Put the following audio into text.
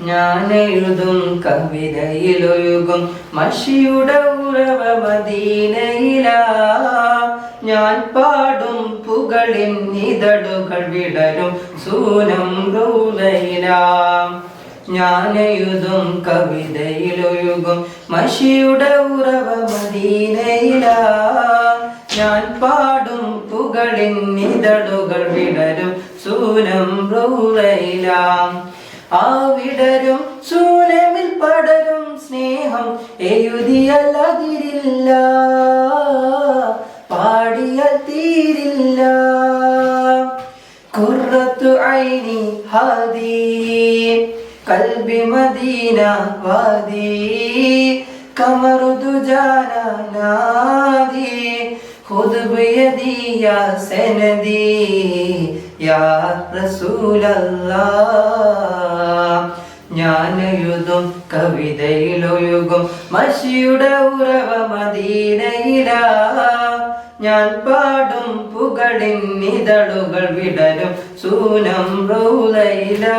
ഞാനെഴുതും കവിതയിലൊഴുകും മഷിയുടെ ഉറവ മദീനയിലാ. ഞാൻ പാടും പുകളിൻ ഇതളുകൾ വിടരും സൂനം റൗളയിലാ. ഞാനെഴുതും കവിതയിലൊഴുകും മഷിയുടെ ഉറവ മദീനയിലാ. ഞാൻ പാടും പുകളിൻ ഇതളുകൾ വിടരും സൂനം റൗളയിലാ. ആ വിടരും സൂനമിൽ പടരും സ്നേഹം എഴുതിയല്ലതിരില്ല, പാടിയാൽ തീരില്ല. ഖുർറത്തു ഐനി ഹാദി കൽബി മദീന വാദി കമറു ദുജാന നാദി ഖുദ് ബിയദി യാ സനദി യാ റസൂലല്ലാഹ്. ഞാനെഴുതും കവിതയിലൊഴുകും മഷിയുടെ ഉറവ മദീനയിലാ. ഞാൻ പാടും പുകളിൻ ഇതളുകൾ വിടരും സൂനം റൗളയിലാ.